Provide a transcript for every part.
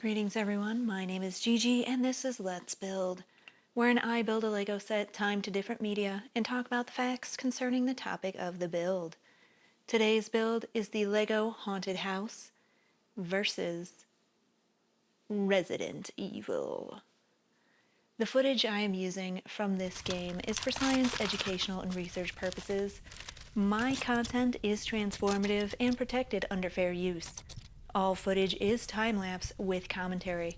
Greetings everyone, my name is Gigi and this is Let's Build, wherein I build a Lego set timed to different media and talk about the facts concerning the topic of the build. Today's build is the Lego Haunted House versus Resident Evil. The footage I am using from this game is for science, educational, and research purposes. My content is transformative and protected under fair use. All footage is time-lapse with commentary.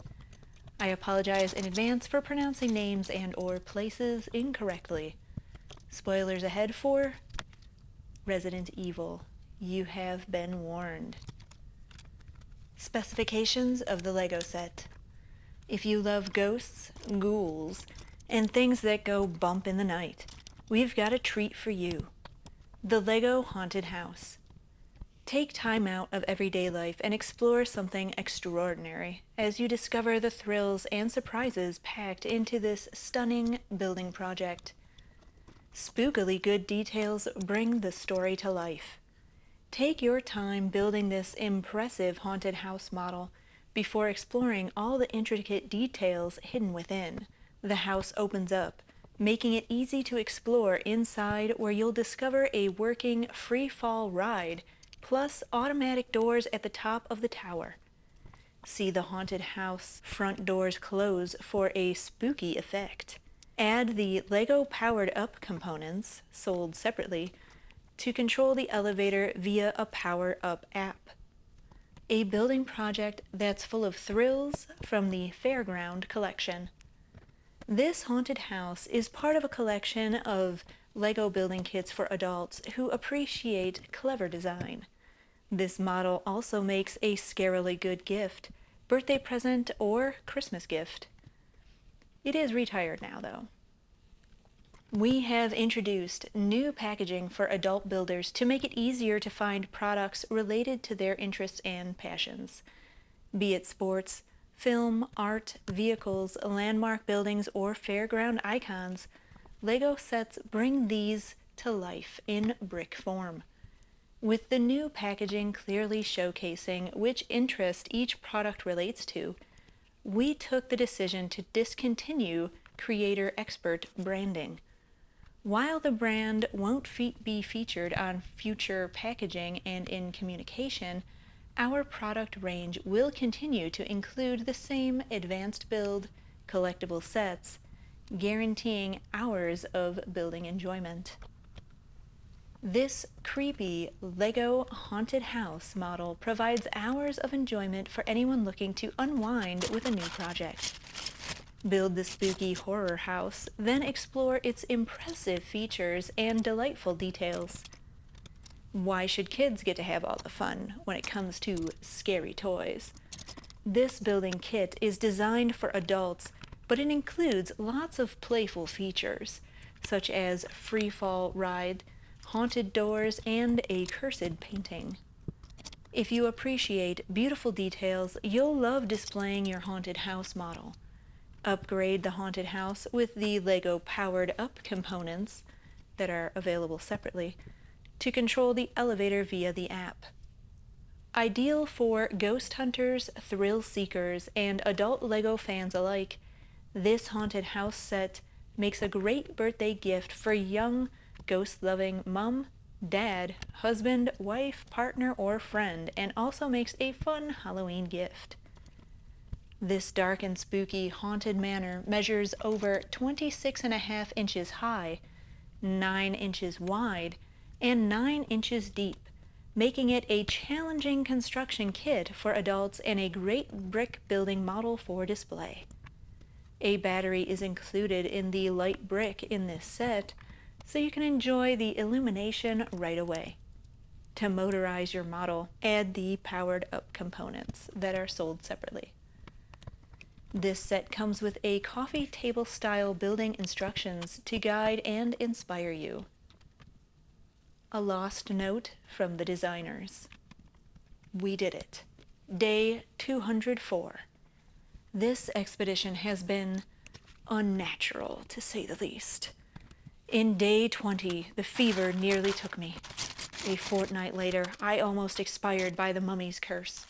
I apologize in advance for pronouncing names and/or places incorrectly. Spoilers ahead for Resident Evil. You have been warned. Specifications of the Lego set. If you love ghosts, ghouls, and things that go bump in the night, we've got a treat for you. The Lego Haunted House. Take time out of everyday life and explore something extraordinary as you discover the thrills and surprises packed into this stunning building project. Spookily good details bring the story to life. Take your time building this impressive haunted house model before exploring all the intricate details hidden within. The house opens up, making it easy to explore inside, where you'll discover a working free-fall ride plus automatic doors at the top of the tower. See the haunted house front doors close for a spooky effect. Add the Lego powered up components, sold separately, to control the elevator via a power up app. A building project that's full of thrills from the Fairground collection. This haunted house is part of a collection of Lego building kits for adults who appreciate clever design. This model also makes a scarily good gift, birthday present, or Christmas gift. It is retired now, though. We have introduced new packaging for adult builders to make it easier to find products related to their interests and passions. Be it sports, film, art, vehicles, landmark buildings, or fairground icons, Lego sets bring these to life in brick form. With the new packaging clearly showcasing which interest each product relates to, we took the decision to discontinue Creator Expert branding. While the brand won't be featured on future packaging and in communication, our product range will continue to include the same advanced build, collectible sets, guaranteeing hours of building enjoyment. This creepy Lego haunted house model provides hours of enjoyment for anyone looking to unwind with a new project. Build the spooky horror house, then explore its impressive features and delightful details. Why should kids get to have all the fun when it comes to scary toys? This building kit is designed for adults, but it includes lots of playful features, such as free fall ride, haunted doors, and a cursed painting. If you appreciate beautiful details, you'll love displaying your haunted house model. Upgrade the haunted house with the Lego powered up components that are available separately to control the elevator via the app. Ideal for ghost hunters, thrill seekers, and adult Lego fans alike, this haunted house set makes a great birthday gift for young ghost-loving mom, dad, husband, wife, partner, or friend, and also makes a fun Halloween gift. This dark and spooky haunted manor measures over 26.5 inches high, 9 inches wide, and 9 inches deep, making it a challenging construction kit for adults and a great brick building model for display. A battery is included in the light brick in this set, so you can enjoy the illumination right away. To motorize your model, add the powered up components that are sold separately. This set comes with a coffee table style building instructions to guide and inspire you. A lost note from the designers. We did it. Day 204. This expedition has been unnatural, to say the least. In day 20, the fever nearly took me. A fortnight later, I almost expired by the mummy's curse.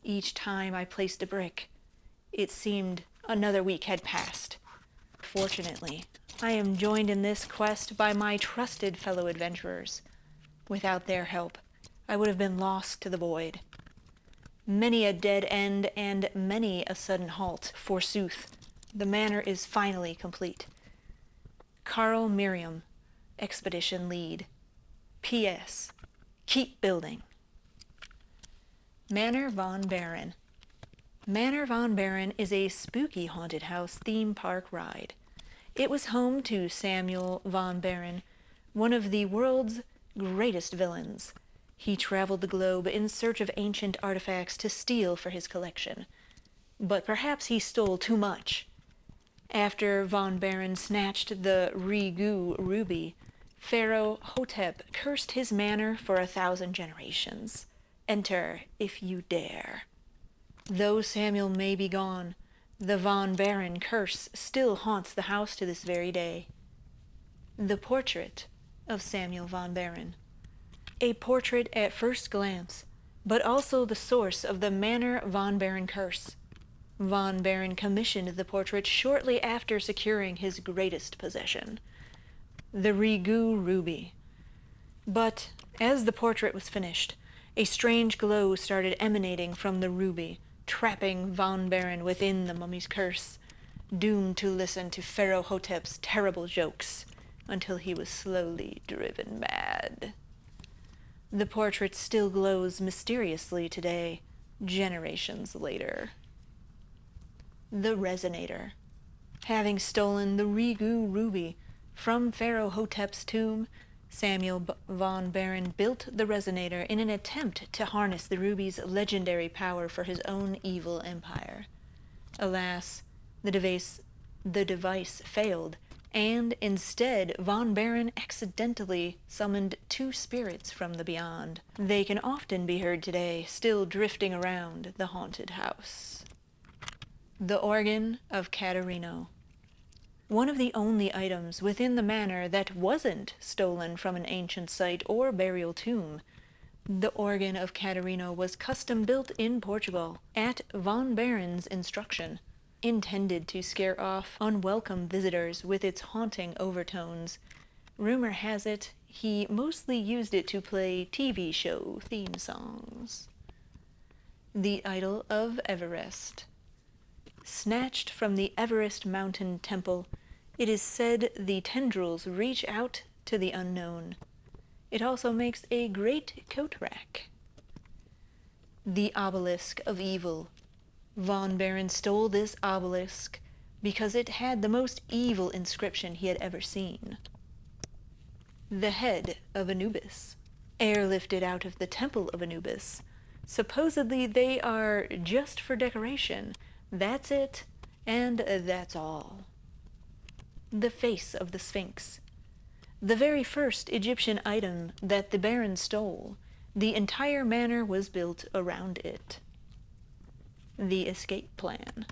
Each time I placed a brick, It seemed another week had passed. Fortunately, I am joined in this quest by my trusted fellow adventurers. Without their help, I would have been lost to the void. Many a dead end and many a sudden halt, forsooth. The manor is finally complete. Carl Miriam, Expedition Lead. P.S. Keep building. Manor von Baron. Manor von Baron is a spooky haunted house theme park ride. It was home to Samuel von Baron, one of the world's greatest villains. He traveled the globe in search of ancient artifacts to steal for his collection. But perhaps he stole too much. After von Baron snatched the Rigu ruby, Pharaoh Hotep cursed his manor for 1,000 generations. Enter if you dare. Though Samuel may be gone, the von Baron curse still haunts the house to this very day. The portrait of Samuel von Baron. A portrait at first glance, but also the source of the Manor von Baron curse. Von Baron commissioned the portrait shortly after securing his greatest possession, the Rigu ruby. But as the portrait was finished, a strange glow started emanating from the ruby, trapping von Baron within the mummy's curse, doomed to listen to Pharaoh Hotep's terrible jokes until he was slowly driven mad. The portrait still glows mysteriously today, generations later. The Resonator. Having stolen the Rigu ruby from Pharaoh Hotep's tomb, Samuel von Baron built the Resonator in an attempt to harness the ruby's legendary power for his own evil empire. Alas, the device failed, and instead von Baron accidentally summoned 2 spirits from the beyond. They can often be heard today, still drifting around the haunted house. The Organ of Caterino. One of the only items within the manor that wasn't stolen from an ancient site or burial tomb. The Organ of Caterino was custom built in Portugal at von Baron's instruction, intended to scare off unwelcome visitors with its haunting overtones. Rumor has it he mostly used it to play TV show theme songs. The Idol of Everest. Snatched from the Everest Mountain Temple, it is said the tendrils reach out to the unknown. It also makes a great coat rack. The Obelisk of Evil. Von Baron stole this obelisk because it had the most evil inscription he had ever seen. The Head of Anubis. Airlifted out of the Temple of Anubis. Supposedly they are just for decoration. That's it, and that's all. The Face of the Sphinx. The very first Egyptian item that the Baron stole. The entire manor was built around it. The Escape Plan.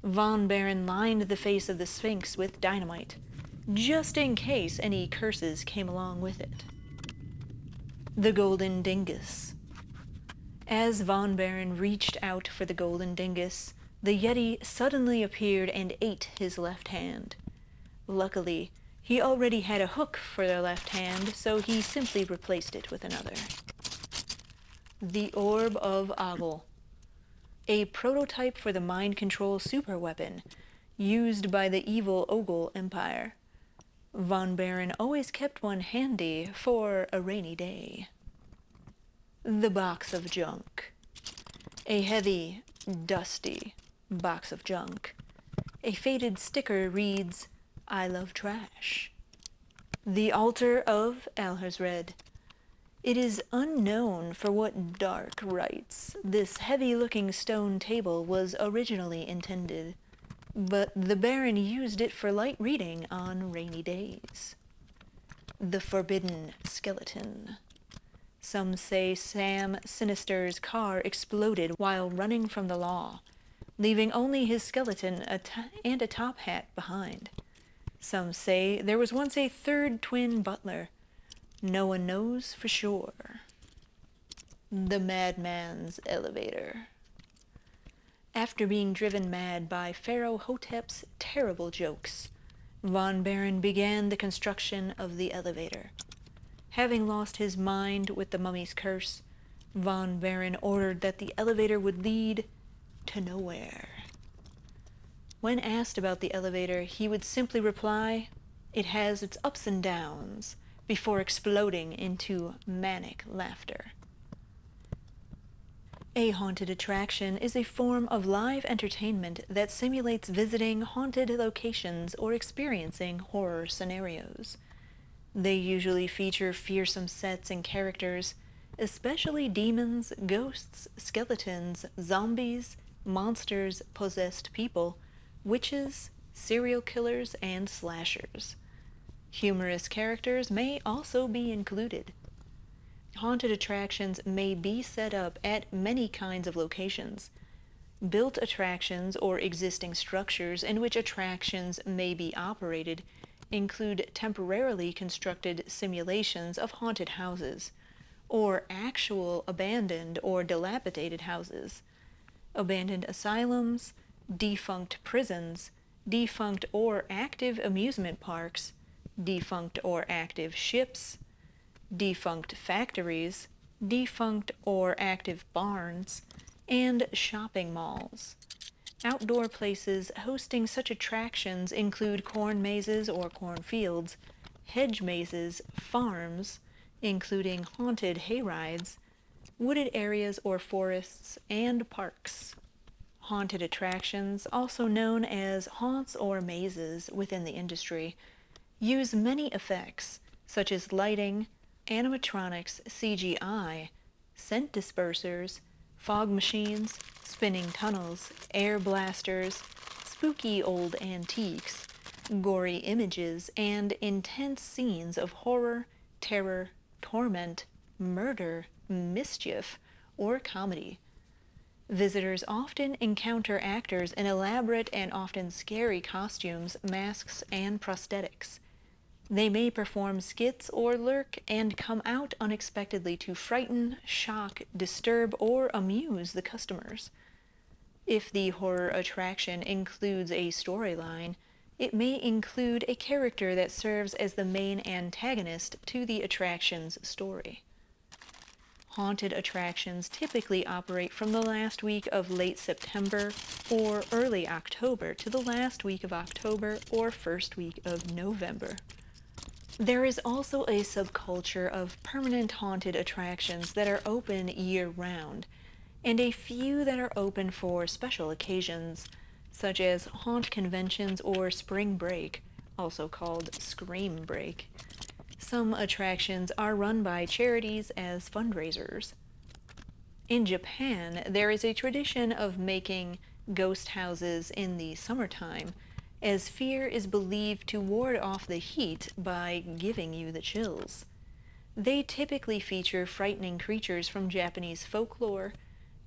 Von Baron lined the face of the Sphinx with dynamite, just in case any curses came along with it. The Golden Dingus. As von Baron reached out for the Golden Dingus, the Yeti suddenly appeared and ate his left hand. Luckily, he already had a hook for the left hand, so he simply replaced it with another. The Orb of Ogle. A prototype for the mind control superweapon used by the evil Ogle Empire. Von Baron always kept one handy for a rainy day. The Box of Junk. A heavy, dusty box of junk. A faded sticker reads, "I love trash." The Altar of Alhazred. It is unknown for what dark rites this heavy-looking stone table was originally intended, but the Baron used it for light reading on rainy days. The Forbidden Skeleton. Some say Sam Sinister's car exploded while running from the law, leaving only his skeleton and a top hat behind. Some say there was once a third twin butler. No one knows for sure. The Madman's Elevator. After being driven mad by Pharaoh Hotep's terrible jokes, Von Baron began the construction of the elevator. Having lost his mind with the mummy's curse, Von Baron ordered that the elevator would lead to nowhere. When asked about the elevator, he would simply reply, "It has its ups and downs," before exploding into manic laughter. A haunted attraction is a form of live entertainment that simulates visiting haunted locations or experiencing horror scenarios. They usually feature fearsome sets and characters, especially demons, ghosts, skeletons, zombies, monsters, possessed people, witches, serial killers, and slashers. Humorous characters may also be included. Haunted attractions may be set up at many kinds of locations. Built attractions or existing structures in which attractions may be operated include temporarily constructed simulations of haunted houses, or actual abandoned or dilapidated houses, abandoned asylums, defunct prisons, defunct or active amusement parks, defunct or active ships, defunct factories, defunct or active barns, and shopping malls. Outdoor places hosting such attractions include corn mazes or cornfields, hedge mazes, farms, including haunted hayrides, wooded areas or forests, and parks. Haunted attractions, also known as haunts or mazes within the industry, use many effects such as lighting, animatronics, CGI, scent dispersers, fog machines, spinning tunnels, air blasters, spooky old antiques, gory images, and intense scenes of horror, terror, torment, murder, mischief, or comedy. Visitors often encounter actors in elaborate and often scary costumes, masks, and prosthetics. They may perform skits or lurk and come out unexpectedly to frighten, shock, disturb, or amuse the customers. If the horror attraction includes a storyline, it may include a character that serves as the main antagonist to the attraction's story. Haunted attractions typically operate from the last week of late September or early October to the last week of October or first week of November. There is also a subculture of permanent haunted attractions that are open year-round, and a few that are open for special occasions, such as haunt conventions or spring break, also called scream break. Some attractions are run by charities as fundraisers. In Japan, there is a tradition of making ghost houses in the summertime, as fear is believed to ward off the heat by giving you the chills. They typically feature frightening creatures from Japanese folklore,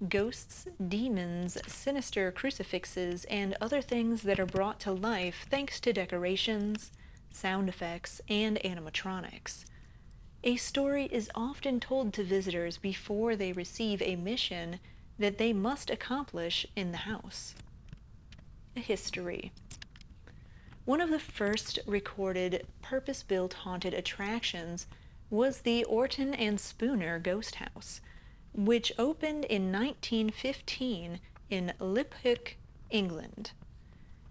ghosts, demons, sinister crucifixes, and other things that are brought to life thanks to decorations, sound effects, and animatronics. A story is often told to visitors before they receive a mission that they must accomplish in the house. A history. One of the first recorded purpose-built haunted attractions was the Orton and Spooner Ghost House, which opened in 1915 in Liphook, England.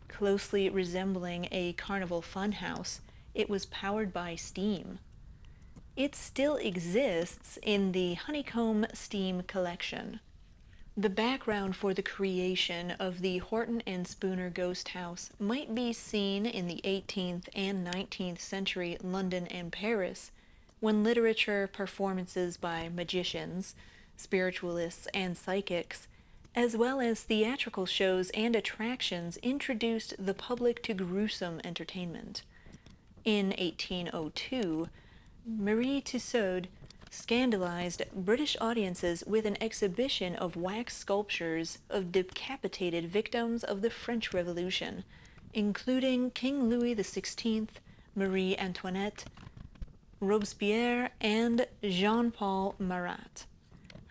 Closely resembling a carnival funhouse, it was powered by steam. It still exists in the Honeycomb Steam Collection. The background for the creation of the Horton and Spooner Ghost House might be seen in the 18th and 19th century London and Paris, when literature, performances by magicians, spiritualists, and psychics, as well as theatrical shows and attractions introduced the public to gruesome entertainment. In 1802, Marie Tussaud scandalized British audiences with an exhibition of wax sculptures of decapitated victims of the French Revolution, including King Louis XVI, Marie Antoinette, Robespierre, and Jean-Paul Marat.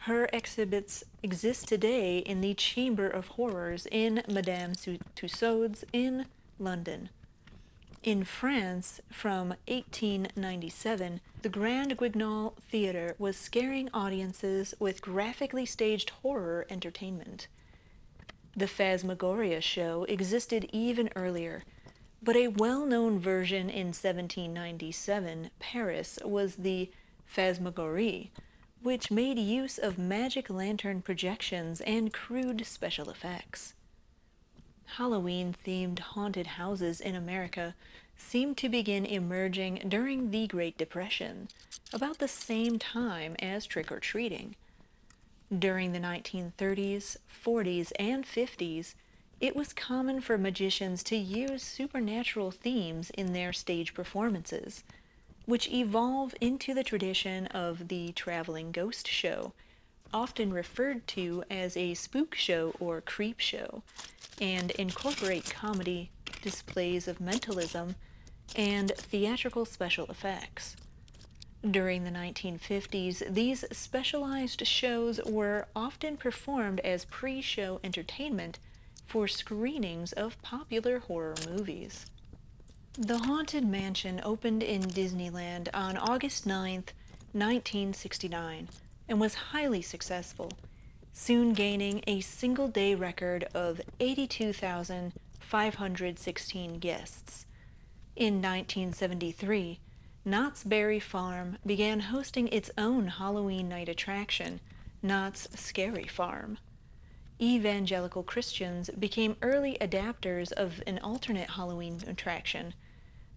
Her exhibits exist today in the Chamber of Horrors in Madame Tussauds in London. In France, from 1897, the Grand Guignol Theatre was scaring audiences with graphically staged horror entertainment. The Phantasmagoria show existed even earlier, but a well-known version in 1797 Paris was the Phantasmagorie, which made use of magic lantern projections and crude special effects. Halloween-themed haunted houses in America seemed to begin emerging during the Great Depression, about the same time as trick-or-treating. During the 1930s, 40s, and 50s, it was common for magicians to use supernatural themes in their stage performances, which evolve into the tradition of the traveling ghost show, often referred to as a spook show or creep show, and incorporate comedy, displays of mentalism, and theatrical special effects. During the 1950s, these specialized shows were often performed as pre-show entertainment for screenings of popular horror movies. The Haunted Mansion opened in Disneyland on August 9, 1969, and was highly successful, soon gaining a single-day record of 82,516 guests. In 1973, Knott's Berry Farm began hosting its own Halloween night attraction, Knott's Scary Farm. Evangelical Christians became early adapters of an alternate Halloween attraction.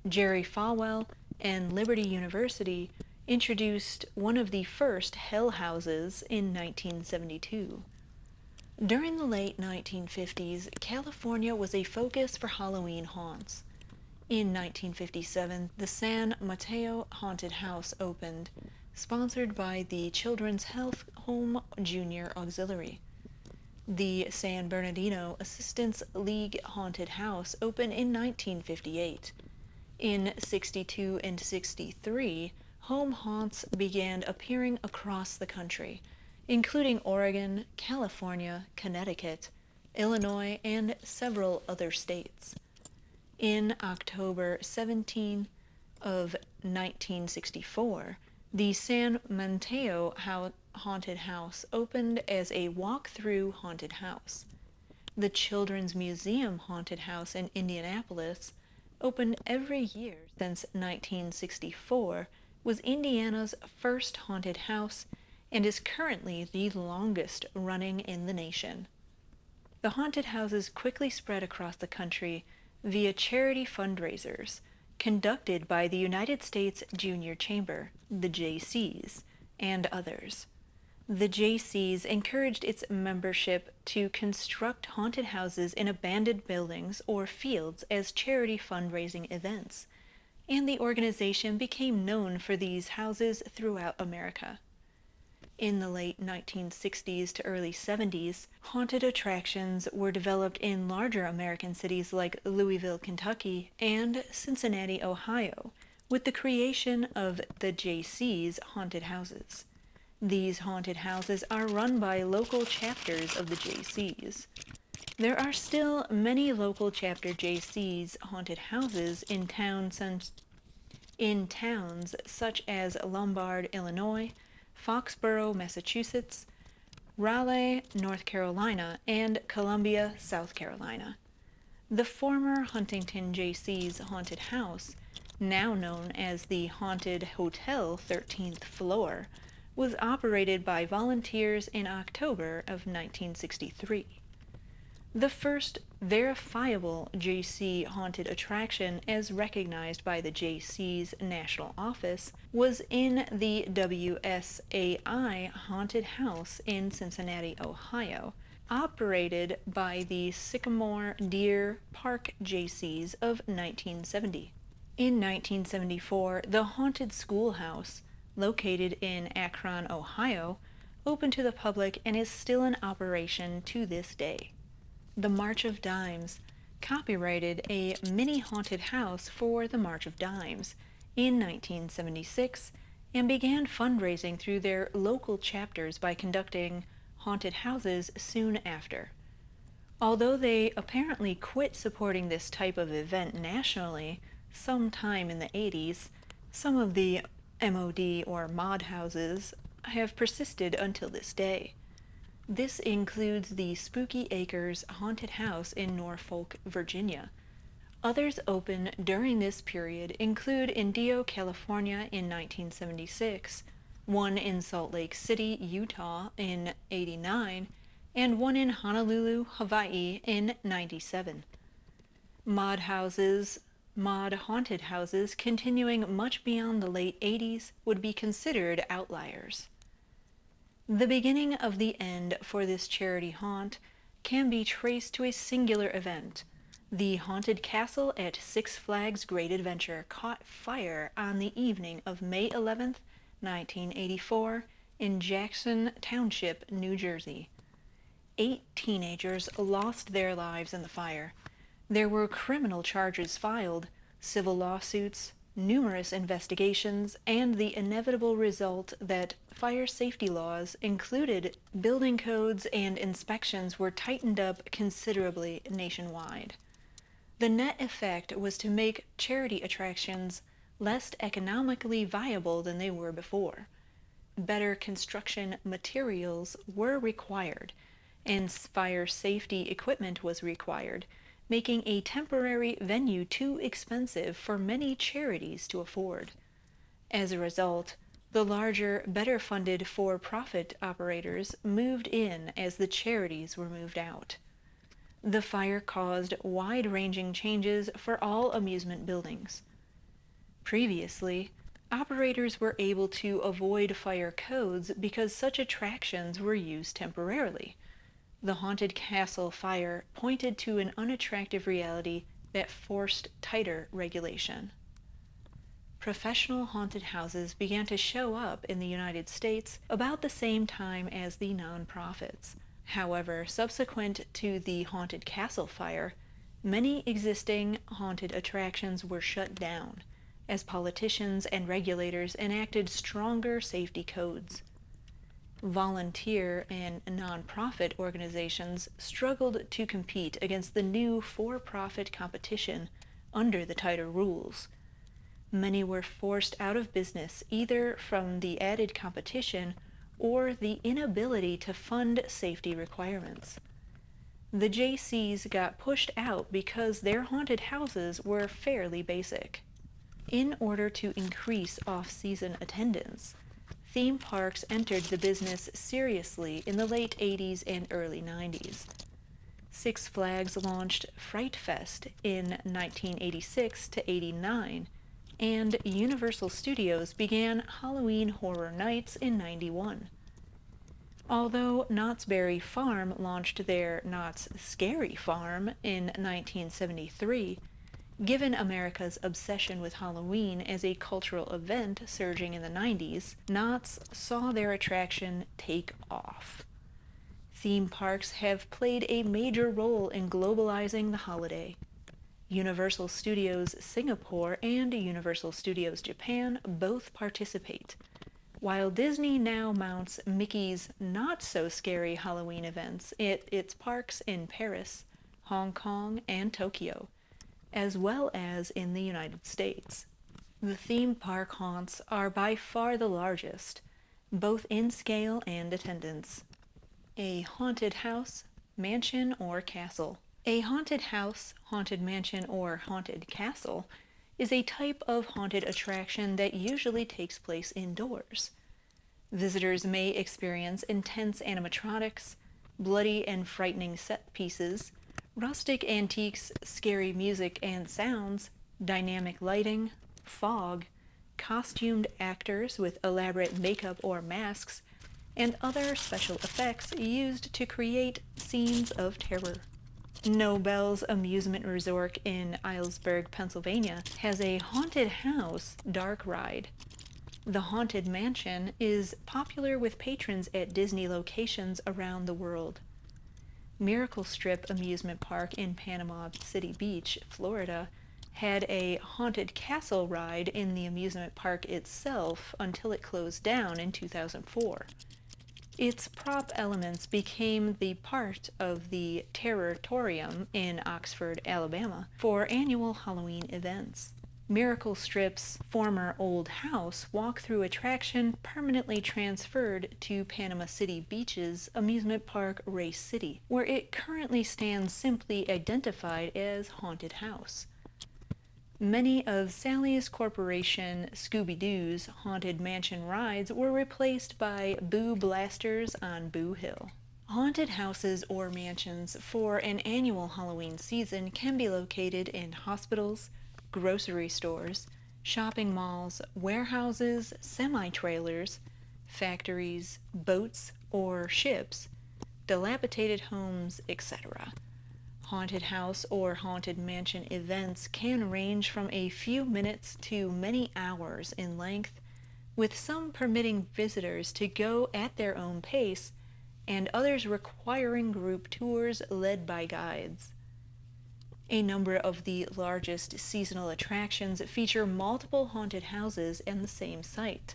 Jerry Falwell and Liberty University introduced one of the first hell houses in 1972. During the late 1950s, California was a focus for Halloween haunts. In 1957, the San Mateo Haunted House opened, sponsored by the Children's Health Home Junior Auxiliary. The San Bernardino Assistance League Haunted House opened in 1958. In 62 and 63, home haunts began appearing across the country, including Oregon, California, Connecticut, Illinois, and several other states. In October 17 of 1964, the San Mateo Haunted House opened as a walk-through haunted house. The Children's Museum Haunted House in Indianapolis, opened every year since 1964, was Indiana's first haunted house and is currently the longest running in the nation. The haunted houses quickly spread across the country via charity fundraisers conducted by the United States Junior Chamber, the JCs, and others. The JCs encouraged its membership to construct haunted houses in abandoned buildings or fields as charity fundraising events, and the organization became known for these houses throughout America. In the late 1960s to early 70s, haunted attractions were developed in larger American cities like Louisville, Kentucky, and Cincinnati, Ohio, with the creation of the JC's haunted houses. These haunted houses are run by local chapters of the JCs. There are still many local chapter JCs haunted houses in towns such as Lombard, Illinois, Foxborough, Massachusetts, Raleigh, North Carolina, and Columbia, South Carolina. The former Huntington JC's haunted house, now known as the Haunted Hotel 13th Floor, was operated by volunteers in October of 1963. The first verifiable JC haunted attraction as recognized by the JC's national office was in the WSAI Haunted House in Cincinnati, Ohio, operated by the Sycamore Deer Park JCs of 1970. In 1974, the Haunted Schoolhouse, located in Akron, Ohio, opened to the public and is still in operation to this day. The March of Dimes copyrighted a mini haunted house for the March of Dimes in 1976 and began fundraising through their local chapters by conducting haunted houses soon after. Although they apparently quit supporting this type of event nationally sometime in the 80s, some of the MOD or mod houses have persisted until this day. This includes the Spooky Acres Haunted House in Norfolk, Virginia. Others open during this period include Indio, California in 1976, one in Salt Lake City, Utah in '89, and one in Honolulu, Hawaii in '97. Mod haunted houses continuing much beyond the late 80s would be considered outliers. The beginning of the end for this charity haunt can be traced to a singular event. The haunted castle at Six Flags Great Adventure caught fire on the evening of May 11th, 1984, in Jackson Township, New Jersey. 8 teenagers lost their lives in the fire. There were criminal charges filed, civil lawsuits, numerous investigations, and the inevitable result that fire safety laws, included building codes and inspections, were tightened up considerably nationwide. The net effect was to make charity attractions less economically viable than they were before. Better construction materials were required, and fire safety equipment was required, making a temporary venue too expensive for many charities to afford. As a result, the larger, better-funded for-profit operators moved in as the charities were moved out. The fire caused wide-ranging changes for all amusement buildings. Previously, operators were able to avoid fire codes because such attractions were used temporarily. The haunted castle fire pointed to an unattractive reality that forced tighter regulation. Professional haunted houses began to show up in the United States about the same time as the nonprofits. However, subsequent to the haunted castle fire, many existing haunted attractions were shut down as politicians and regulators enacted stronger safety codes. Volunteer and nonprofit organizations struggled to compete against the new for-profit competition under the tighter rules. Many were forced out of business either from the added competition or the inability to fund safety requirements. The JCs got pushed out because their haunted houses were fairly basic. In order to increase off-season attendance, theme parks entered the business seriously in the late 80s and early 90s. Six Flags launched Fright Fest in 1986 to '89, and Universal Studios began Halloween Horror Nights in '91. Although Knott's Berry Farm launched their Knott's Scary Farm in 1973, given America's obsession with Halloween as a cultural event surging in the 90s, Knott's saw their attraction take off. Theme parks have played a major role in globalizing the holiday. Universal Studios Singapore and Universal Studios Japan both participate, while Disney now mounts Mickey's not-so-scary Halloween events at its parks in Paris, Hong Kong, and Tokyo, as well as in the United States. The theme park haunts are by far the largest, both in scale and attendance. A haunted house, mansion, or castle. A haunted house, haunted mansion, or haunted castle is a type of haunted attraction that usually takes place indoors. Visitors may experience intense animatronics, bloody and frightening set pieces, rustic antiques, scary music and sounds, dynamic lighting, fog, costumed actors with elaborate makeup or masks, and other special effects used to create scenes of terror. Nobel's Amusement Resort in Islesburg, Pennsylvania, has a haunted house dark ride. The Haunted Mansion is popular with patrons at Disney locations around the world. Miracle Strip Amusement Park in Panama City Beach, Florida, had a haunted castle ride in the amusement park itself until it closed down in 2004. Its prop elements became the part of the Terroritorium in Oxford, Alabama, for annual Halloween events. Miracle Strip's former old house walk-through attraction permanently transferred to Panama City Beach's amusement park Race City, where it currently stands simply identified as Haunted House. Many of Sally's Corporation Scooby-Doo's Haunted Mansion rides were replaced by Boo Blasters on Boo Hill. Haunted houses or mansions for an annual Halloween season can be located in hospitals, grocery stores, shopping malls, warehouses, semi-trailers, factories, boats or ships, dilapidated homes, etc. Haunted house or haunted mansion events can range from a few minutes to many hours in length, with some permitting visitors to go at their own pace and others requiring group tours led by guides. A number of the largest seasonal attractions feature multiple haunted houses in the same site.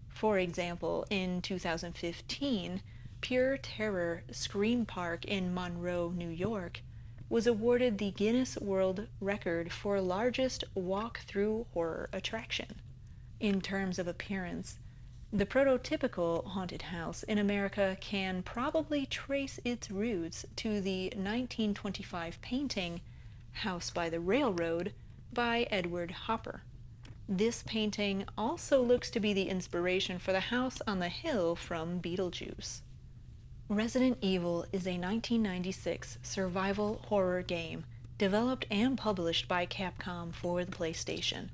For example, in 2015, Pure Terror Scream Park in Monroe, New York, was awarded the Guinness World Record for largest walk-through horror attraction. In terms of appearance, the prototypical haunted house in America can probably trace its roots to the 1925 painting House by the Railroad by Edward Hopper. This painting also looks to be the inspiration for the house on the hill from Beetlejuice. Resident Evil is a 1996 survival horror game developed and published by Capcom for the PlayStation.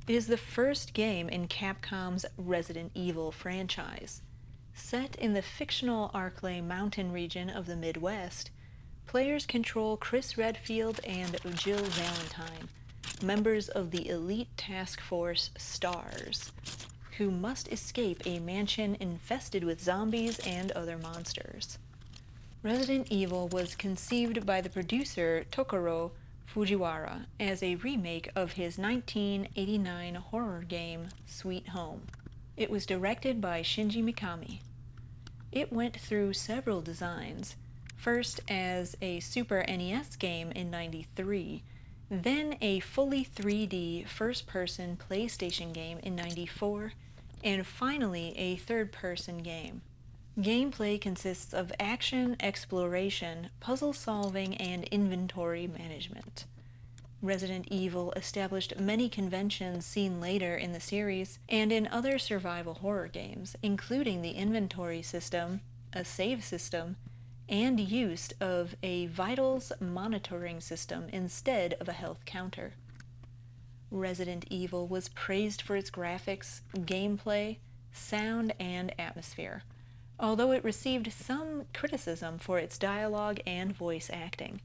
It is the first game in Capcom's Resident Evil franchise. Set in the fictional Arklay Mountain region of the Midwest, players control Chris Redfield and Jill Valentine, members of the elite task force STARS, who must escape a mansion infested with zombies and other monsters. Resident Evil was conceived by the producer Tokoro Fujiwara as a remake of his 1989 horror game Sweet Home. It was directed by Shinji Mikami. It went through several designs, first as a Super NES game in '93, then a fully 3D first-person PlayStation game in '94, and finally a third-person game. Gameplay consists of action, exploration, puzzle solving, and inventory management. Resident Evil established many conventions seen later in the series and in other survival horror games, including the inventory system, a save system, and use of a vitals monitoring system instead of a health counter. Resident Evil was praised for its graphics, gameplay, sound, and atmosphere, although it received some criticism for its dialogue and voice acting.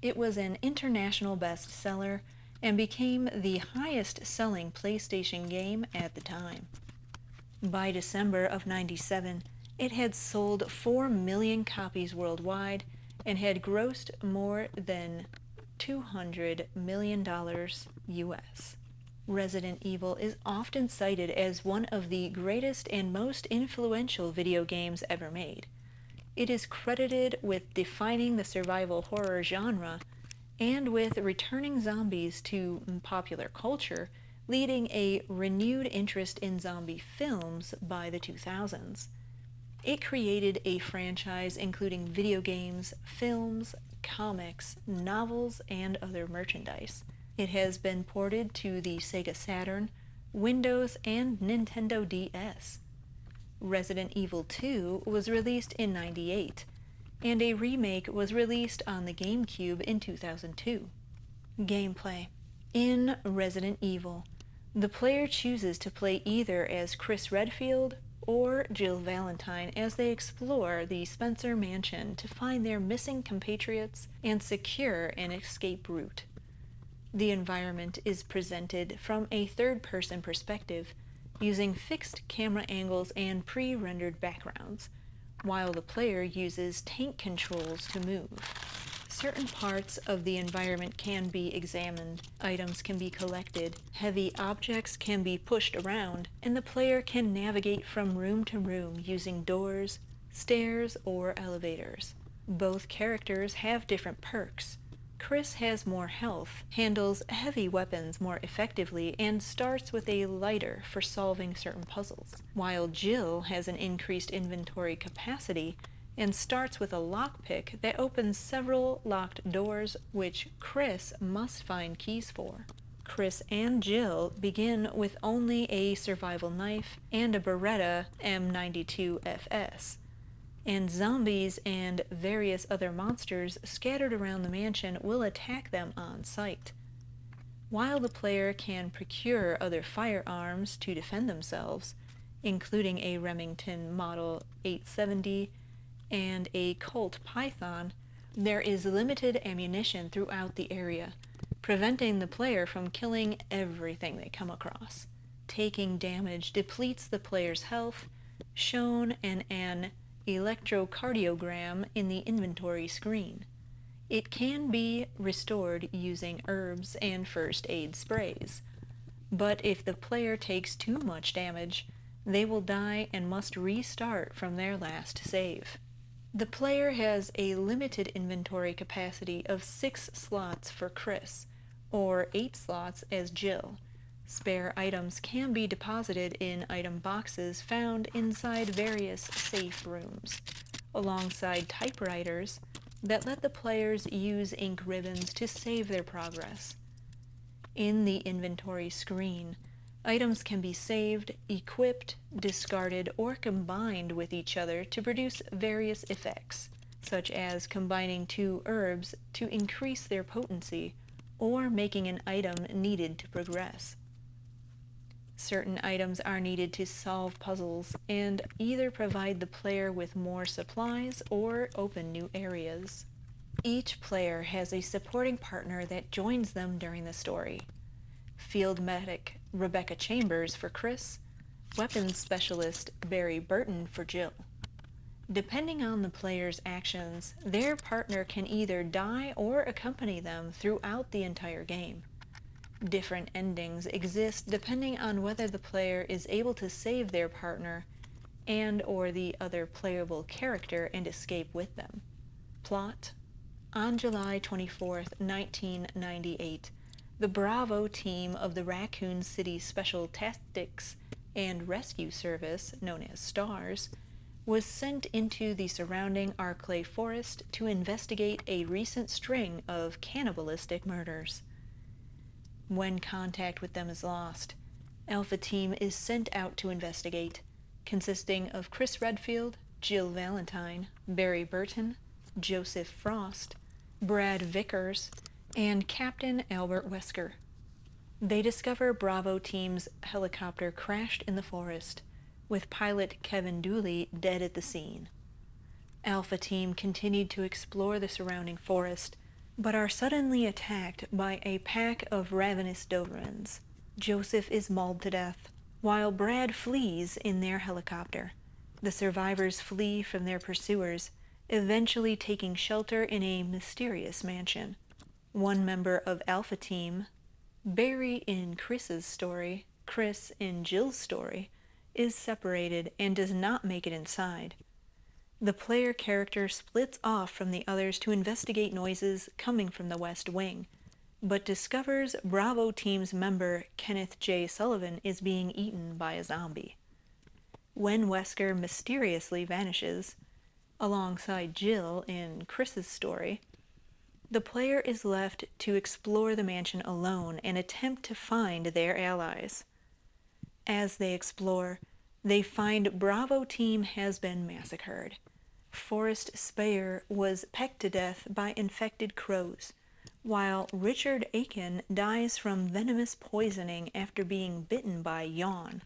It was an international bestseller and became the highest-selling PlayStation game at the time. By December of '97, it had sold 4 million copies worldwide and had grossed more than $200 million US. Resident Evil is often cited as one of the greatest and most influential video games ever made. It is credited with defining the survival horror genre and with returning zombies to popular culture, leading a renewed interest in zombie films by the 2000s. It created a franchise including video games, films, comics, novels, and other merchandise. It has been ported to the Sega Saturn, Windows, and Nintendo DS. Resident Evil 2 was released in '98, and a remake was released on the GameCube in 2002. Gameplay. In Resident Evil, the player chooses to play either as Chris Redfield or Jill Valentine as they explore the Spencer Mansion to find their missing compatriots and secure an escape route. The environment is presented from a third-person perspective, using fixed camera angles and pre-rendered backgrounds, while the player uses tank controls to move. Certain parts of the environment can be examined, items can be collected, heavy objects can be pushed around, and the player can navigate from room to room using doors, stairs, or elevators. Both characters have different perks. Chris has more health, handles heavy weapons more effectively, and starts with a lighter for solving certain puzzles, while Jill has an increased inventory capacity and starts with a lockpick that opens several locked doors which Chris must find keys for. Chris and Jill begin with only a survival knife and a Beretta M92FS, and zombies and various other monsters scattered around the mansion will attack them on sight. While the player can procure other firearms to defend themselves, including a Remington Model 870 and a Colt Python, there is limited ammunition throughout the area, preventing the player from killing everything they come across. Taking damage depletes the player's health, shown in an electrocardiogram in the inventory screen. It can be restored using herbs and first aid sprays, but if the player takes too much damage, they will die and must restart from their last save. The player has a limited inventory capacity of 6 slots for Chris, or 8 slots as Jill. Spare items can be deposited in item boxes found inside various safe rooms, alongside typewriters that let the players use ink ribbons to save their progress. In the inventory screen, items can be saved, equipped, discarded, or combined with each other to produce various effects, such as combining 2 herbs to increase their potency, or making an item needed to progress. Certain items are needed to solve puzzles and either provide the player with more supplies or open new areas. Each player has a supporting partner that joins them during the story. Field medic Rebecca Chambers for Chris, weapons specialist Barry Burton for Jill. Depending on the player's actions, their partner can either die or accompany them throughout the entire game. Different endings exist depending on whether the player is able to save their partner and or the other playable character and escape with them. Plot: on July 24, 1998, the Bravo team of the Raccoon City Special Tactics and Rescue Service, known as STARS, was sent into the surrounding Arclay Forest to investigate a recent string of cannibalistic murders. When contact with them is lost, Alpha Team is sent out to investigate, consisting of Chris Redfield, Jill Valentine, Barry Burton, Joseph Frost, Brad Vickers, and Captain Albert Wesker. They discover Bravo Team's helicopter crashed in the forest, with pilot Kevin Dooley dead at the scene. Alpha Team continued to explore the surrounding forest, but are suddenly attacked by a pack of ravenous Dobermans. Joseph is mauled to death, while Brad flees in their helicopter. The survivors flee from their pursuers, eventually taking shelter in a mysterious mansion. One member of Alpha Team, Barry in Chris's story, Chris in Jill's story, is separated and does not make it inside. The player character splits off from the others to investigate noises coming from the West Wing, but discovers Bravo Team's member Kenneth J. Sullivan is being eaten by a zombie. When Wesker mysteriously vanishes, alongside Jill in Chris's story, the player is left to explore the mansion alone and attempt to find their allies. As they explore, they find Bravo Team has been massacred. Forrest Speyer was pecked to death by infected crows, while Richard Aiken dies from venomous poisoning after being bitten by Yawn,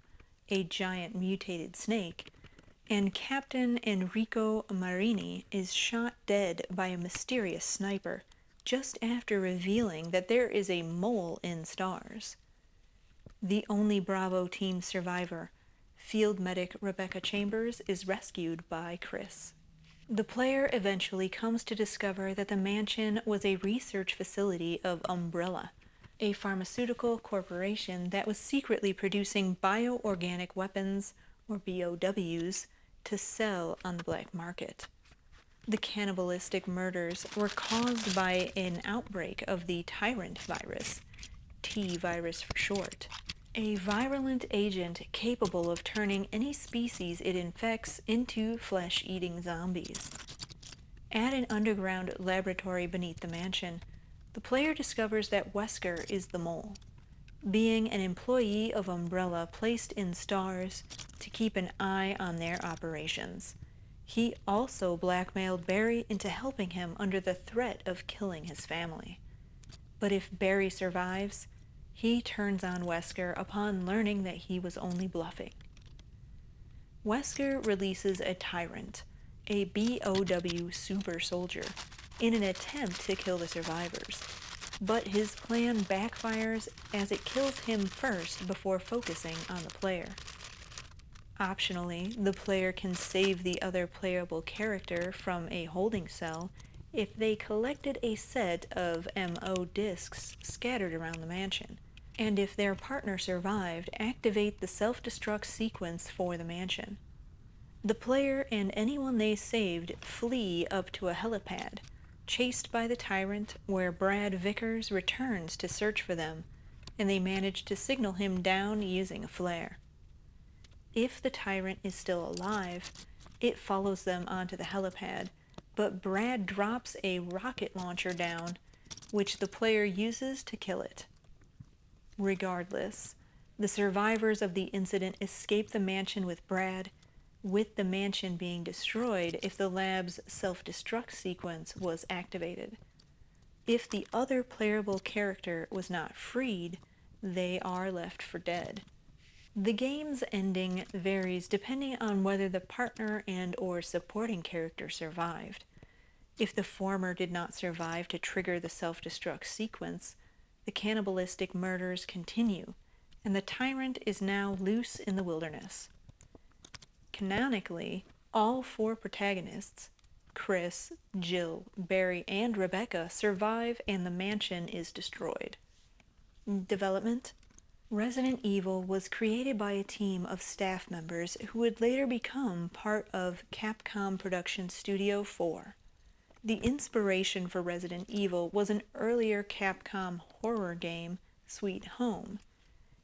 a giant mutated snake, and Captain Enrico Marini is shot dead by a mysterious sniper just after revealing that there is a mole in STARS. The only Bravo Team survivor, field medic Rebecca Chambers, is rescued by Chris. The player eventually comes to discover that the mansion was a research facility of Umbrella, a pharmaceutical corporation that was secretly producing bioorganic weapons, or BOWs, to sell on the black market. The cannibalistic murders were caused by an outbreak of the tyrant virus, T virus for short, a virulent agent capable of turning any species it infects into flesh-eating zombies. At an underground laboratory beneath the mansion, the player discovers that Wesker is the mole, being an employee of Umbrella placed in stars to keep an eye on their operations. He also blackmailed Barry into helping him under the threat of killing his family. But if Barry survives, he turns on Wesker upon learning that he was only bluffing. Wesker releases a tyrant, a BOW super soldier, in an attempt to kill the survivors. But his plan backfires as it kills him first before focusing on the player. Optionally, the player can save the other playable character from a holding cell if they collected a set of MO discs scattered around the mansion, and if their partner survived, activate the self-destruct sequence for the mansion. The player and anyone they saved flee up to a helipad, chased by the tyrant, where Brad Vickers returns to search for them, and they manage to signal him down using a flare. If the tyrant is still alive, it follows them onto the helipad, but Brad drops a rocket launcher down, which the player uses to kill it. Regardless, the survivors of the incident escape the mansion with Brad, with the mansion being destroyed if the lab's self-destruct sequence was activated. If the other playable character was not freed, they are left for dead. The game's ending varies depending on whether the partner and or supporting character survived. If the former did not survive to trigger the self-destruct sequence, the cannibalistic murders continue, and the tyrant is now loose in the wilderness. Canonically, all four protagonists, Chris, Jill, Barry, and Rebecca, survive and the mansion is destroyed. Development: Resident Evil was created by a team of staff members who would later become part of Capcom Production Studio 4. The inspiration for Resident Evil was an earlier Capcom horror game, Sweet Home,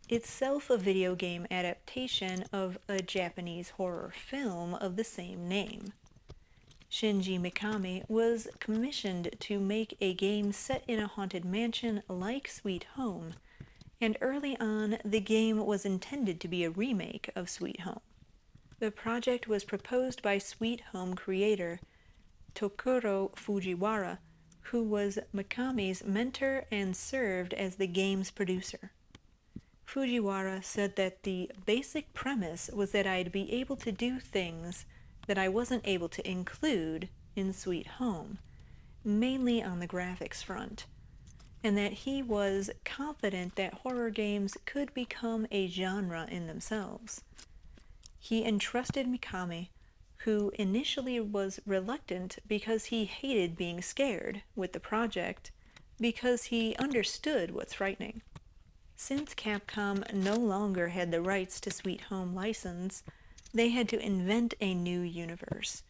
itself a video game adaptation of a Japanese horror film of the same name. Shinji Mikami was commissioned to make a game set in a haunted mansion like Sweet Home, and early on the game was intended to be a remake of Sweet Home. The project was proposed by Sweet Home creator Tokuro Fujiwara, who was Mikami's mentor and served as the game's producer. Fujiwara said that the basic premise was that I'd be able to do things that I wasn't able to include in Sweet Home, mainly on the graphics front, and that he was confident that horror games could become a genre in themselves. He entrusted Mikami, who initially was reluctant because he hated being scared, with the project, because he understood what's frightening. Since Capcom no longer had the rights to Sweet Home license, they had to invent a new universe,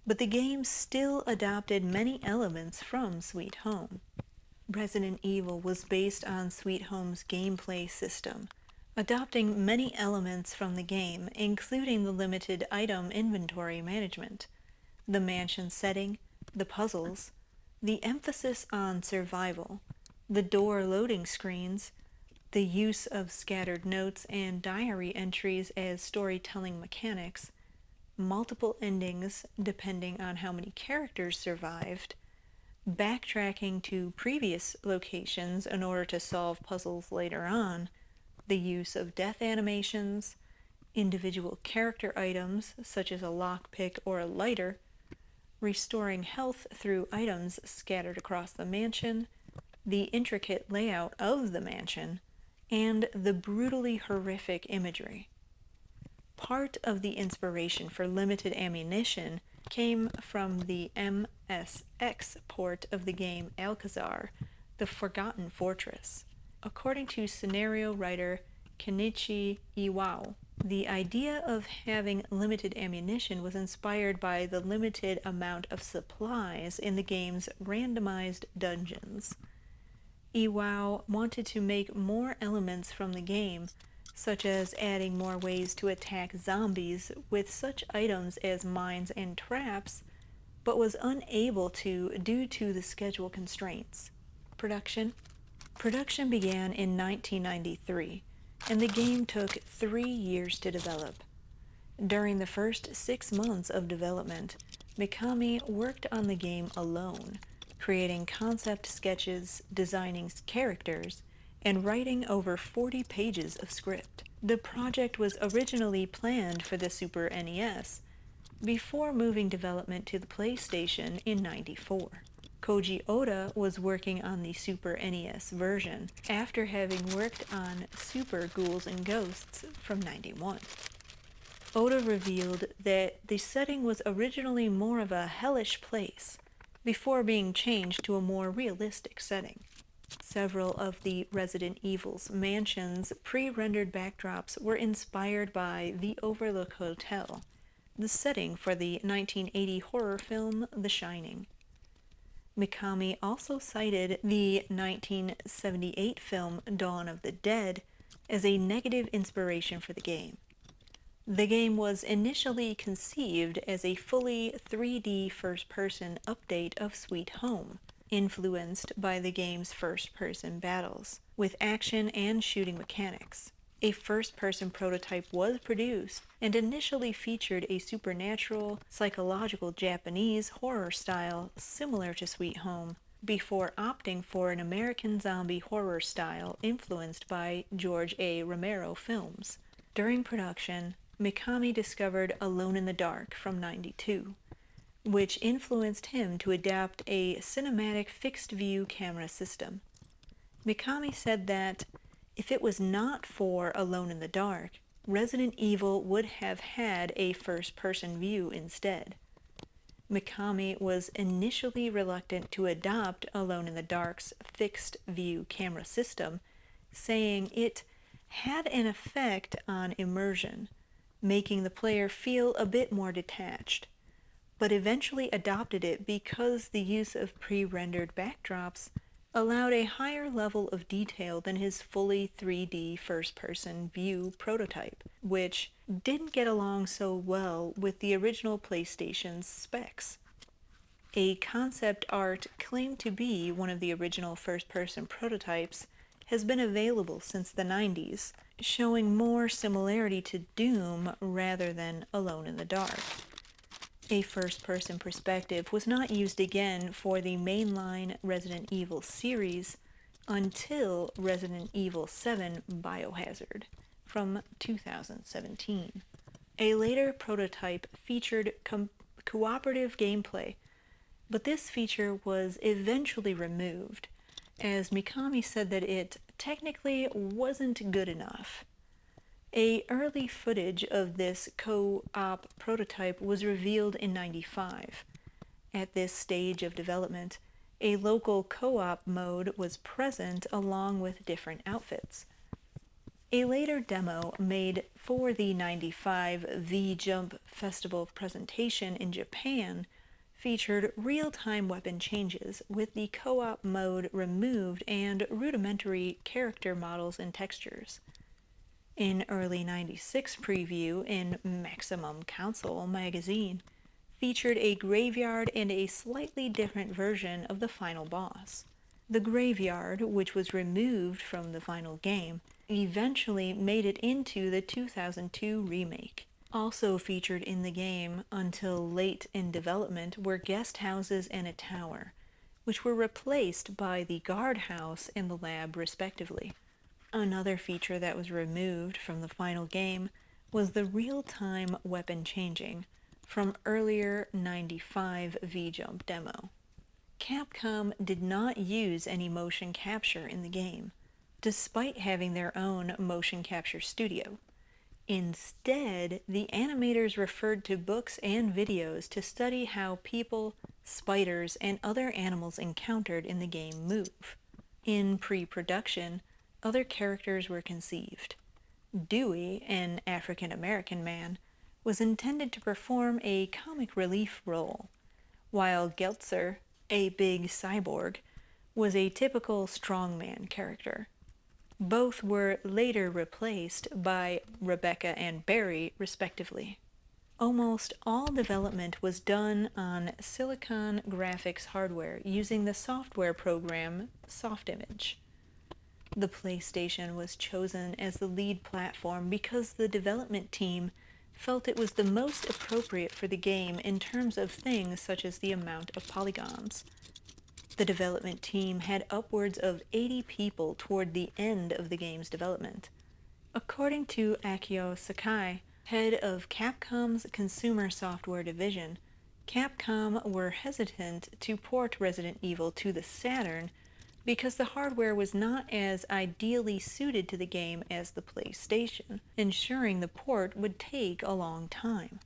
but the game still adopted many elements from Sweet Home. Resident Evil was based on Sweet Home's gameplay system, adopting many elements from the game, including the limited item inventory management, the mansion setting, the puzzles, the emphasis on survival, the door loading screens, the use of scattered notes and diary entries as storytelling mechanics, multiple endings depending on how many characters survived, backtracking to previous locations in order to solve puzzles later on, the use of death animations, individual character items such as a lockpick or a lighter, restoring health through items scattered across the mansion, the intricate layout of the mansion, and the brutally horrific imagery. Part of the inspiration for limited ammunition came from the MSX port of the game Alcazar, The Forgotten Fortress. According to scenario writer Kenichi Iwao, the idea of having limited ammunition was inspired by the limited amount of supplies in the game's randomized dungeons. Iwao wanted to make more elements from the game, such as adding more ways to attack zombies with such items as mines and traps, but was unable to due to the schedule constraints. Production began in 1993, and the game took 3 years to develop. During the first 6 months of development, Mikami worked on the game alone, creating concept sketches, designing characters, and writing over 40 pages of script. The project was originally planned for the Super NES, before moving development to the PlayStation in '94. Koji Oda was working on the Super NES version after having worked on Super Ghouls and Ghosts from '91. Oda revealed that the setting was originally more of a hellish place, before being changed to a more realistic setting. Several of the Resident Evil's mansion's pre-rendered backdrops were inspired by the Overlook Hotel, the setting for the 1980 horror film The Shining. Mikami also cited the 1978 film Dawn of the Dead as a negative inspiration for the game. The game was initially conceived as a fully 3D first-person update of Sweet Home, influenced by the game's first-person battles, with action and shooting mechanics. A first-person prototype was produced and initially featured a supernatural, psychological Japanese horror style similar to Sweet Home, before opting for an American zombie horror style influenced by George A. Romero films. During production, Mikami discovered Alone in the Dark from '92, which influenced him to adapt a cinematic fixed-view camera system. Mikami said that if it was not for Alone in the Dark, Resident Evil would have had a first-person view instead. Mikami was initially reluctant to adopt Alone in the Dark's fixed-view camera system, saying it had an effect on immersion, making the player feel a bit more detached, but eventually adopted it because the use of pre-rendered backdrops allowed a higher level of detail than his fully 3D first-person view prototype, which didn't get along so well with the original PlayStation's specs. A concept art claimed to be one of the original first-person prototypes has been available since the '90s, showing more similarity to Doom rather than Alone in the Dark. A first-person perspective was not used again for the mainline Resident Evil series until Resident Evil 7 Biohazard from 2017. A later prototype featured cooperative gameplay, but this feature was eventually removed, as Mikami said that it technically wasn't good enough. Early footage of this co-op prototype was revealed in '95. At this stage of development, a local co-op mode was present along with different outfits. A later demo made for the '95 V-Jump Festival presentation in Japan featured real-time weapon changes with the co-op mode removed and rudimentary character models and textures. An early '96 preview in Maximum Console magazine featured a graveyard and a slightly different version of the final boss. The graveyard, which was removed from the final game, eventually made it into the 2002 remake. Also featured in the game until late in development were guest houses and a tower, which were replaced by the guardhouse and the lab respectively. Another feature that was removed from the final game was the real-time weapon changing from earlier '95 V-Jump demo. Capcom did not use any motion capture in the game, despite having their own motion capture studio. Instead, the animators referred to books and videos to study how people, spiders, and other animals encountered in the game move. In pre-production, other characters were conceived. Dewey, an African American man, was intended to perform a comic relief role, while Geltzer, a big cyborg, was a typical strongman character. Both were later replaced by Rebecca and Barry, respectively. Almost all development was done on Silicon Graphics hardware using the software program Softimage. The PlayStation was chosen as the lead platform because the development team felt it was the most appropriate for the game in terms of things such as the amount of polygons. The development team had upwards of 80 people toward the end of the game's development. According to Akio Sakai, head of Capcom's consumer software division, Capcom were hesitant to port Resident Evil to the Saturn because the hardware was not as ideally suited to the game as the PlayStation, ensuring the port would take a long time.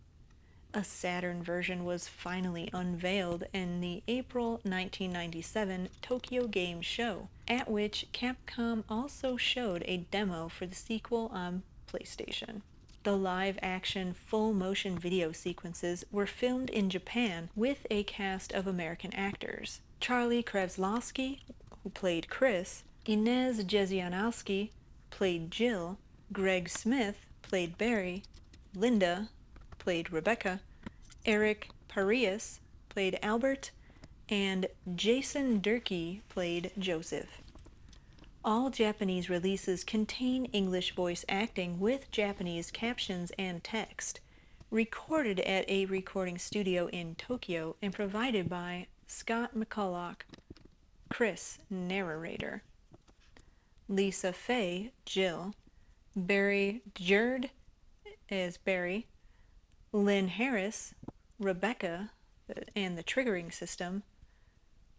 A Saturn version was finally unveiled in the April 1997 Tokyo Game Show, at which Capcom also showed a demo for the sequel on PlayStation. The live-action full-motion video sequences were filmed in Japan with a cast of American actors. Charlie Kraslovsky, who played Chris, Inez Jezianowski played Jill, Greg Smith played Barry, Linda played Rebecca, Eric Parias played Albert, and Jason Durkee played Joseph. All Japanese releases contain English voice acting with Japanese captions and text, recorded at a recording studio in Tokyo and provided by Scott McCulloch, Chris, narrator, Lisa Faye, Jill, Barry Jerd as Barry, Lynn Harris, Rebecca, and the triggering system,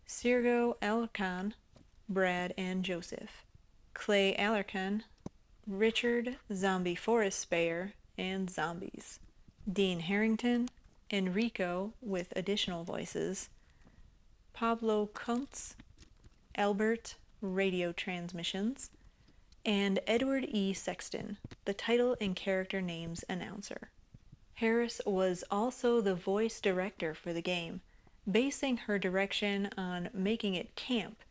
Sergo Alarcon, Brad and Joseph, Clay Alarcon, Richard, Zombie Forest Speyer, and Zombies, Dean Harrington, Enrico with additional voices, Pablo Kuntz, Albert, radio transmissions, and Edward E. Sexton, the title and character names announcer. Harris was also the voice director for the game, basing her direction on making it camp,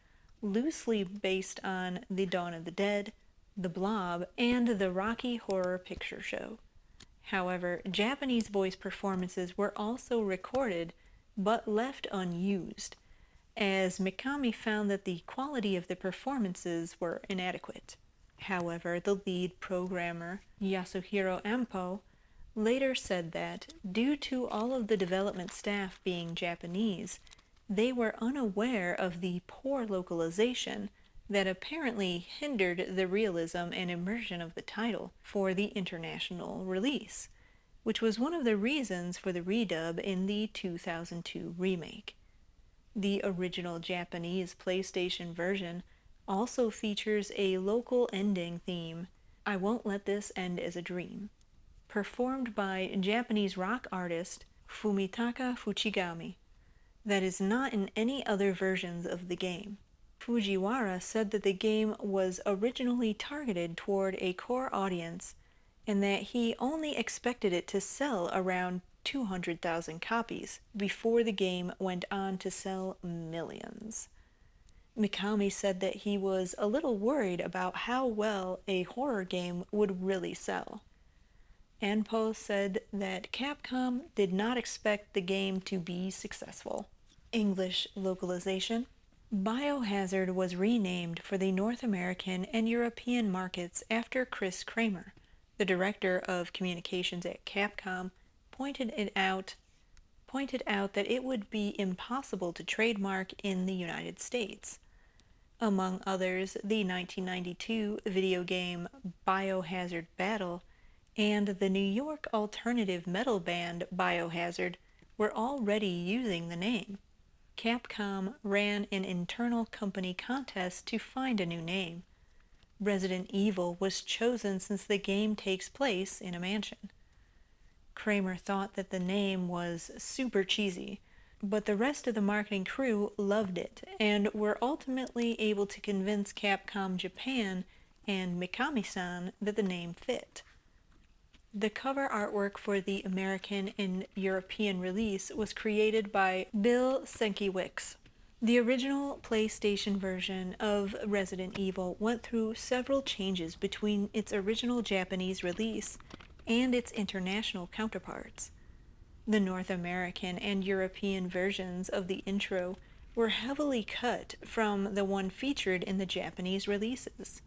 loosely based on The Dawn of the Dead, The Blob, and the Rocky Horror Picture Show. However, Japanese voice performances were also recorded but left unused, as Mikami found that the quality of the performances were inadequate. However, the lead programmer, Yasuhiro Ampo, later said that, due to all of the development staff being Japanese, they were unaware of the poor localization that apparently hindered the realism and immersion of the title for the international release, which was one of the reasons for the redub in the 2002 remake. The original Japanese PlayStation version also features a local ending theme, "I Won't Let This End as a Dream," performed by Japanese rock artist Fumitaka Fuchigami, that is not in any other versions of the game. Fujiwara said that the game was originally targeted toward a core audience and that he only expected it to sell around 200,000 copies before the game went on to sell millions. Mikami said that he was a little worried about how well a horror game would really sell. Anpo said that Capcom did not expect the game to be successful. English localization. Biohazard was renamed for the North American and European markets after Chris Kramer, the director of communications at Capcom, pointed out that it would be impossible to trademark in the United States. Among others, the 1992 video game Biohazard Battle and the New York alternative metal band Biohazard were already using the name. Capcom ran an internal company contest to find a new name. Resident Evil was chosen since the game takes place in a mansion. Kramer thought that the name was super cheesy, but the rest of the marketing crew loved it and were ultimately able to convince Capcom Japan and Mikami-san that the name fit. The cover artwork for the American and European release was created by Bill Sienkiewicz. The original PlayStation version of Resident Evil went through several changes between its original Japanese release and its international counterparts. The North American and European versions of the intro were heavily cut from the one featured in the Japanese releases.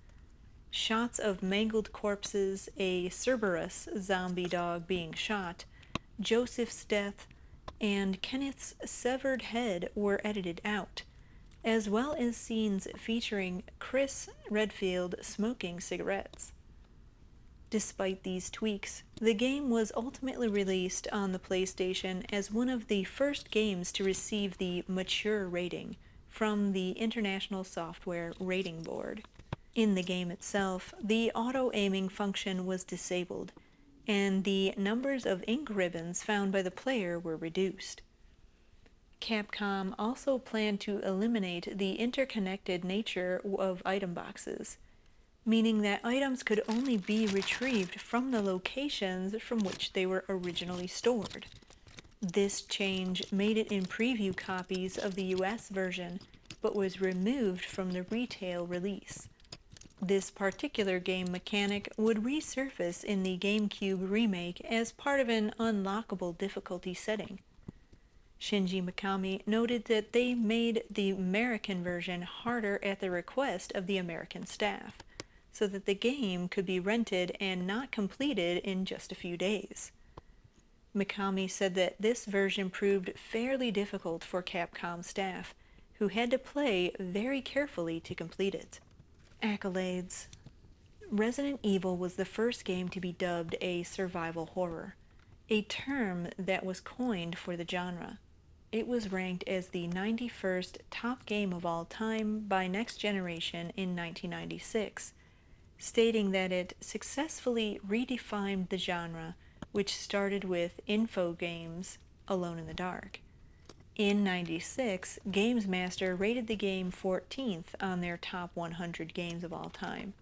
Shots of mangled corpses, a Cerberus zombie dog being shot, Joseph's death, and Kenneth's severed head were edited out, as well as scenes featuring Chris Redfield smoking cigarettes. Despite these tweaks, the game was ultimately released on the PlayStation as one of the first games to receive the mature rating from the International Software Rating Board. In the game itself, the auto-aiming function was disabled, and the numbers of ink ribbons found by the player were reduced. Capcom also planned to eliminate the interconnected nature of item boxes, meaning that items could only be retrieved from the locations from which they were originally stored. This change made it in preview copies of the US version, but was removed from the retail release. This particular game mechanic would resurface in the GameCube remake as part of an unlockable difficulty setting. Shinji Mikami noted that they made the American version harder at the request of the American staff, so that the game could be rented and not completed in just a few days. Mikami said that this version proved fairly difficult for Capcom staff, who had to play very carefully to complete it. Accolades. Resident Evil was the first game to be dubbed a survival horror, a term that was coined for the genre. It was ranked as the 91st top game of all time by Next Generation in 1996, stating that it successfully redefined the genre, which started with info games, Alone in the Dark. In '96, GamesMaster rated the game 14th on their top 100 games of all time.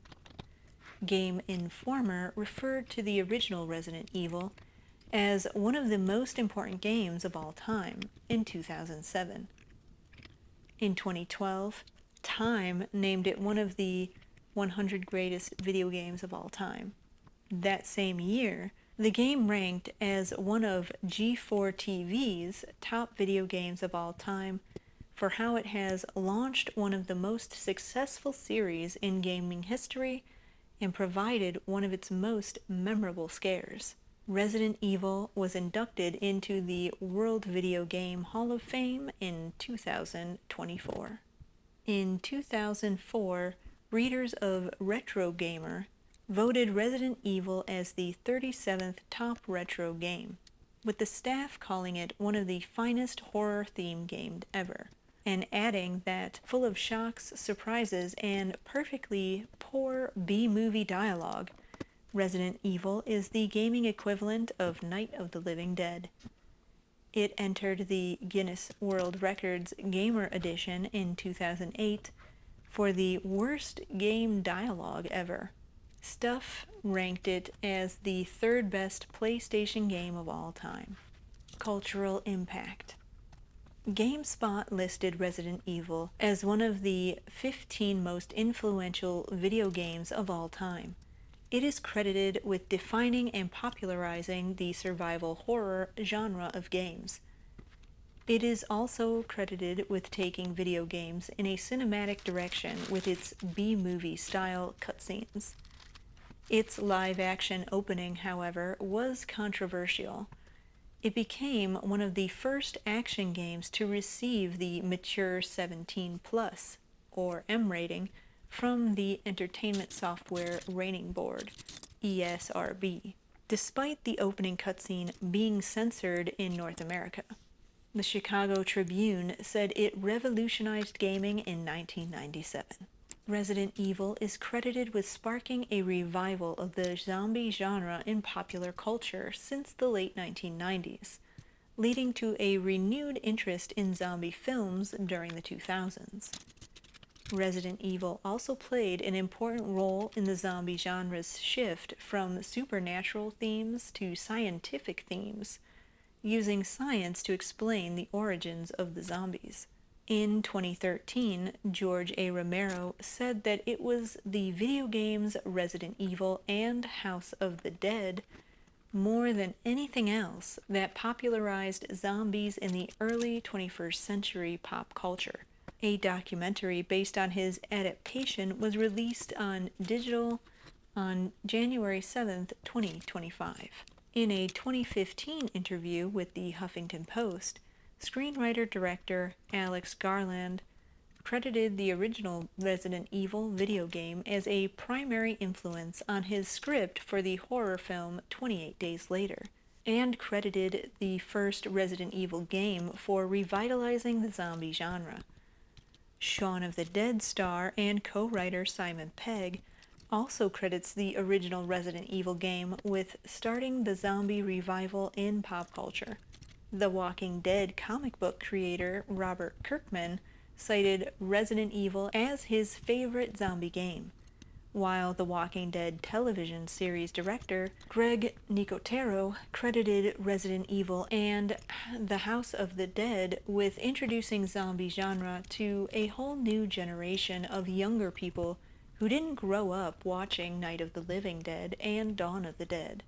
Game Informer referred to the original Resident Evil as one of the most important games of all time in 2007. In 2012, Time named it one of the 100 greatest video games of all time. That same year, the game ranked as one of G4 TV's top video games of all time for how it has launched one of the most successful series in gaming history and provided one of its most memorable scares. Resident Evil was inducted into the World Video Game Hall of Fame in 2024. In 2004, readers of Retro Gamer voted Resident Evil as the 37th top retro game, with the staff calling it one of the finest horror-themed games ever, and adding that full of shocks, surprises, and perfectly poor B-movie dialogue, Resident Evil is the gaming equivalent of Night of the Living Dead. It entered the Guinness World Records Gamer Edition in 2008 for the worst game dialogue ever. Stuff ranked it as the third best PlayStation game of all time. Cultural impact. GameSpot listed Resident Evil as one of the 15 most influential video games of all time. It is credited with defining and popularizing the survival horror genre of games. It is also credited with taking video games in a cinematic direction with its B-movie style cutscenes. Its live-action opening, however, was controversial. It became one of the first action games to receive the Mature 17+, or M rating, from the Entertainment Software Rating Board, ESRB, despite the opening cutscene being censored in North America. The Chicago Tribune said it revolutionized gaming in 1997. Resident Evil is credited with sparking a revival of the zombie genre in popular culture since the late 1990s, leading to a renewed interest in zombie films during the 2000s. Resident Evil also played an important role in the zombie genre's shift from supernatural themes to scientific themes, using science to explain the origins of the zombies. In 2013, George A. Romero said that it was the video games Resident Evil and House of the Dead, more than anything else, that popularized zombies in the early 21st century pop culture. A documentary based on his adaptation was released on digital on January 7th, 2025. In a 2015 interview with the Huffington Post, screenwriter-director Alex Garland credited the original Resident Evil video game as a primary influence on his script for the horror film 28 Days Later, and credited the first Resident Evil game for revitalizing the zombie genre. Shaun of the Dead star and co-writer Simon Pegg also credits the original Resident Evil game with starting the zombie revival in pop culture. The Walking Dead comic book creator Robert Kirkman cited Resident Evil as his favorite zombie game, while The Walking Dead television series director Greg Nicotero credited Resident Evil and The House of the Dead with introducing zombie genre to a whole new generation of younger people who didn't grow up watching Night of the Living Dead and Dawn of the Dead.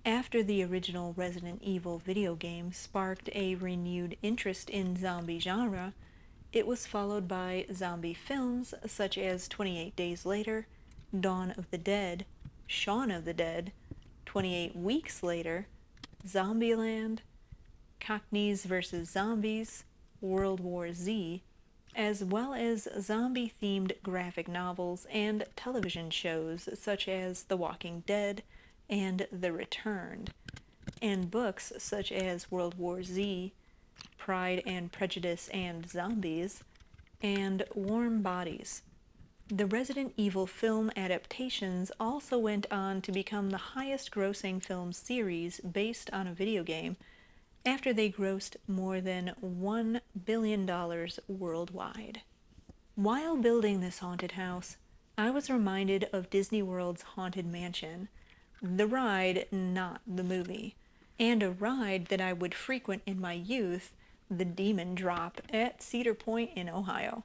After the original Resident Evil video game sparked a renewed interest in zombie genre, it was followed by zombie films such as 28 Days Later, Dawn of the Dead, Shaun of the Dead, 28 Weeks Later, Zombieland, Cockneys vs. Zombies, World War Z, as well as zombie-themed graphic novels and television shows such as The Walking Dead and The Returned, and books such as World War Z, Pride and Prejudice and Zombies, and Warm Bodies. The Resident Evil film adaptations also went on to become the highest-grossing film series based on a video game, after they grossed more than $1 billion worldwide. While building this haunted house, I was reminded of Disney World's Haunted Mansion, the ride, not the movie, and a ride that I would frequent in my youth, the Demon Drop at Cedar Point in Ohio.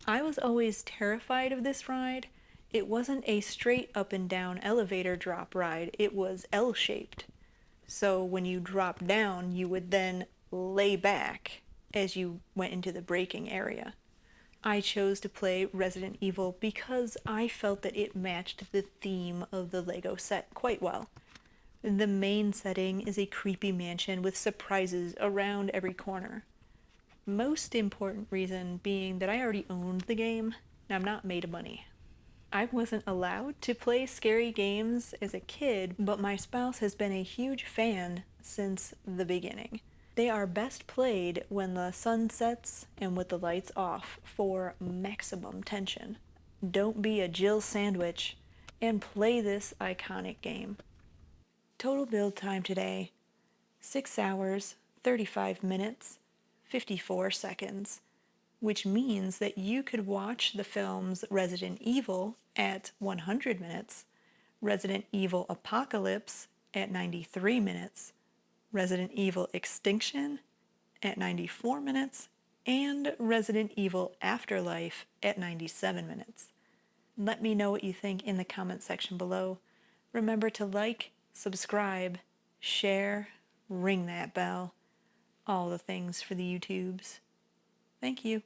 I was always terrified of this ride. It wasn't a straight up and down elevator drop ride, it was L-shaped. So when you dropped down, you would then lay back as you went into the braking area. I chose to play Resident Evil because I felt that it matched the theme of the Lego set quite well. The main setting is a creepy mansion with surprises around every corner. Most important reason being that I already owned the game and I'm not made of money. I wasn't allowed to play scary games as a kid, but my spouse has been a huge fan since the beginning. They are best played when the sun sets and with the lights off for maximum tension. Don't be a Jill sandwich and play this iconic game. Total build time today, 6 hours, 35 minutes, 54 seconds, which means that you could watch the films Resident Evil at 100 minutes, Resident Evil Apocalypse at 93 minutes, Resident Evil Extinction at 94 minutes, and Resident Evil Afterlife at 97 minutes. Let me know what you think in the comment section below. Remember to like, subscribe, share, ring that bell, all the things for the YouTubes. Thank you.